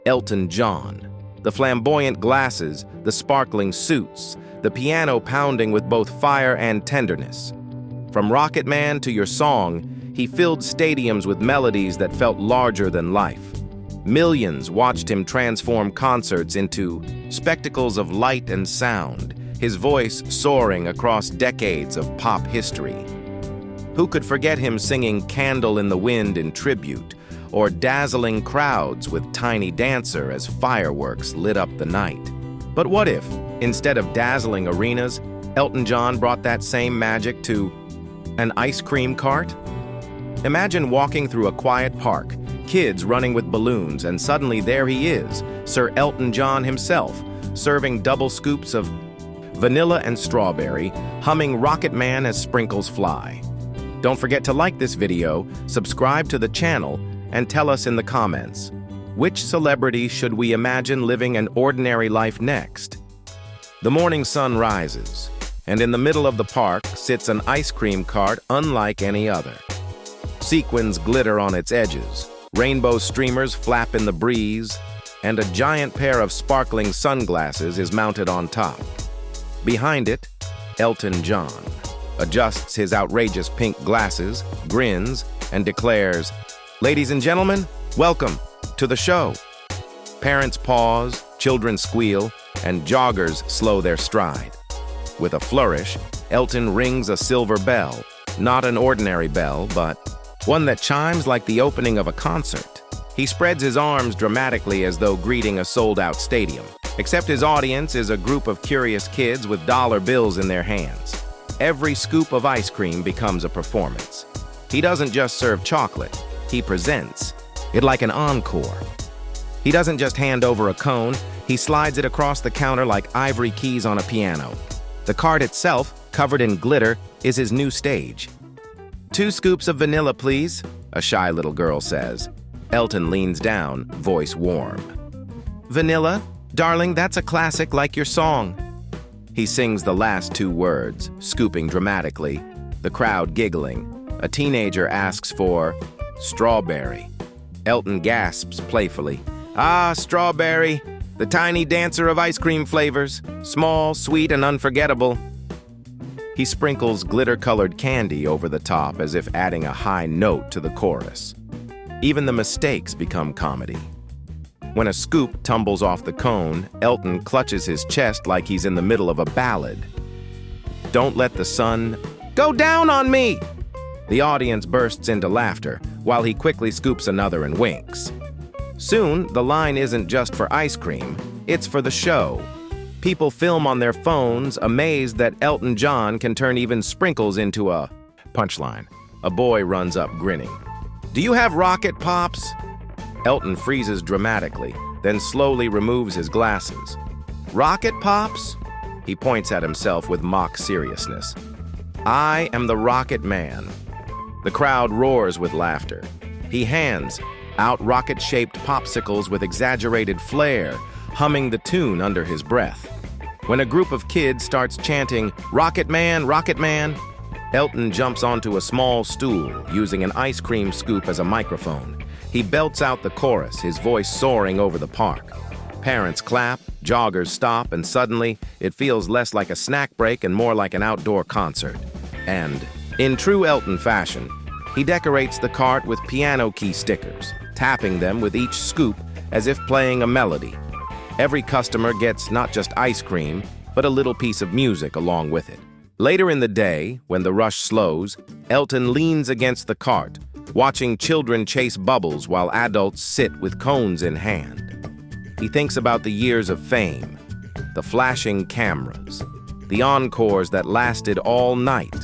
Elton John. The flamboyant glasses, the sparkling suits, the piano pounding with both fire and tenderness. From Rocket Man to Your Song, he filled stadiums with melodies that felt larger than life. Millions watched him transform concerts into spectacles of light and sound, his voice soaring across decades of pop history. Who could forget him singing Candle in the Wind in tribute, or dazzling crowds with Tiny Dancer as fireworks lit up the night? But what if, instead of dazzling arenas, Elton John brought that same magic to an ice cream cart? Imagine walking through a quiet park, kids running with balloons, and suddenly there he is, Sir Elton John himself, serving double scoops of vanilla and strawberry, humming Rocket Man as sprinkles fly. Don't forget to like this video, subscribe to the channel, and tell us in the comments, which celebrity should we imagine living an ordinary life next? The morning sun rises, and in the middle of the park sits an ice cream cart unlike any other. Sequins glitter on its edges, rainbow streamers flap in the breeze, and a giant pair of sparkling sunglasses is mounted on top. Behind it, Elton John adjusts his outrageous pink glasses, grins, and declares, "Ladies and gentlemen, welcome to the show." Parents pause, children squeal, and joggers slow their stride. With a flourish, Elton rings a silver bell, not an ordinary bell, but one that chimes like the opening of a concert. He spreads his arms dramatically as though greeting a sold-out stadium, except his audience is a group of curious kids with dollar bills in their hands. Every scoop of ice cream becomes a performance. He doesn't just serve chocolate, he presents it like an encore. He doesn't just hand over a cone, he slides it across the counter like ivory keys on a piano. The cart itself, covered in glitter, is his new stage. "2 scoops of vanilla, please," a shy little girl says. Elton leans down, voice warm. "Vanilla? Darling, that's a classic like your song." He sings the last 2 words, scooping dramatically, the crowd giggling. A teenager asks for strawberry. Elton gasps playfully. "Ah, strawberry, the tiny dancer of ice cream flavors, small, sweet, and unforgettable." He sprinkles glitter-colored candy over the top as if adding a high note to the chorus. Even the mistakes become comedy. When a scoop tumbles off the cone, Elton clutches his chest like he's in the middle of a ballad. "Don't let the sun go down on me!" The audience bursts into laughter, while he quickly scoops another and winks. Soon, the line isn't just for ice cream, it's for the show. People film on their phones, amazed that Elton John can turn even sprinkles into a punchline. A boy runs up grinning. "Do you have rocket pops?" Elton freezes dramatically, then slowly removes his glasses. "Rocket pops?" He points at himself with mock seriousness. "I am the Rocket Man." The crowd roars with laughter. He hands out rocket-shaped popsicles with exaggerated flair, humming the tune under his breath. When a group of kids starts chanting, "Rocket Man, Rocket Man," Elton jumps onto a small stool, using an ice cream scoop as a microphone. He belts out the chorus, his voice soaring over the park. Parents clap, joggers stop, and suddenly it feels less like a snack break and more like an outdoor concert. And, in true Elton fashion, he decorates the cart with piano key stickers, tapping them with each scoop as if playing a melody. Every customer gets not just ice cream, but a little piece of music along with it. Later in the day, when the rush slows, Elton leans against the cart, watching children chase bubbles while adults sit with cones in hand. He thinks about the years of fame, the flashing cameras, the encores that lasted all night.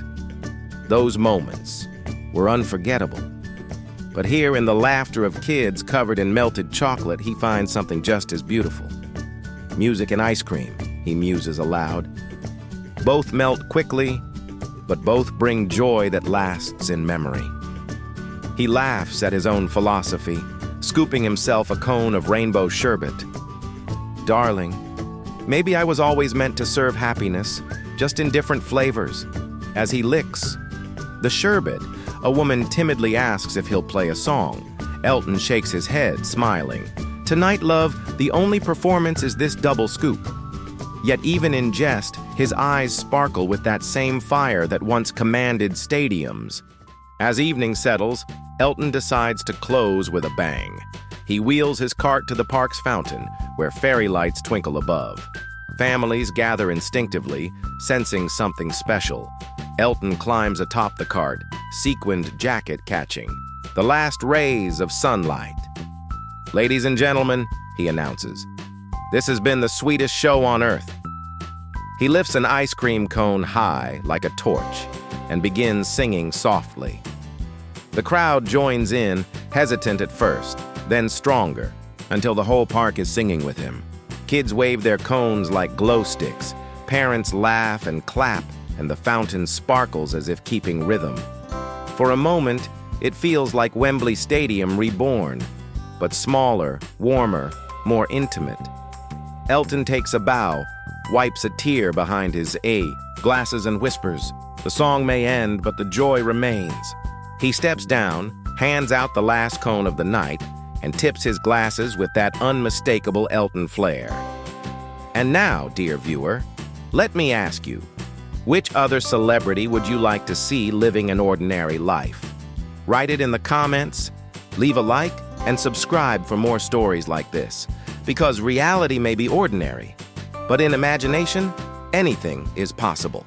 Those moments were unforgettable. But here in the laughter of kids covered in melted chocolate, he finds something just as beautiful. "Music and ice cream," he muses aloud. "Both melt quickly, but both bring joy that lasts in memory." He laughs at his own philosophy, scooping himself a cone of rainbow sherbet. "Darling, maybe I was always meant to serve happiness, just in different flavors." As he licks the sherbet, a woman timidly asks if he'll play a song. Elton shakes his head, smiling. Tonight, love, the only performance is this double scoop. Yet even in jest, his eyes sparkle with that same fire that once commanded stadiums. As evening settles, Elton decides to close with a bang. He wheels his cart to the park's fountain, where fairy lights twinkle above. Families gather instinctively, sensing something special. Elton climbs atop the cart, sequined jacket catching. The last rays of sunlight. "Ladies and gentlemen," he announces, "this has been the sweetest show on earth." He lifts an ice cream cone high like a torch and begins singing softly. The crowd joins in, hesitant at first, then stronger, until the whole park is singing with him. Kids wave their cones like glow sticks. Parents laugh and clap, and the fountain sparkles as if keeping rhythm. For a moment, it feels like Wembley Stadium reborn, but smaller, warmer, more intimate. Elton takes a bow, wipes a tear behind his glasses and whispers, "The song may end, but the joy remains." He steps down, hands out the last cone of the night, and tips his glasses with that unmistakable Elton flair. And now, dear viewer, let me ask you, which other celebrity would you like to see living an ordinary life? Write it in the comments, leave a like, and subscribe for more stories like this. Because reality may be ordinary, but in imagination, anything is possible.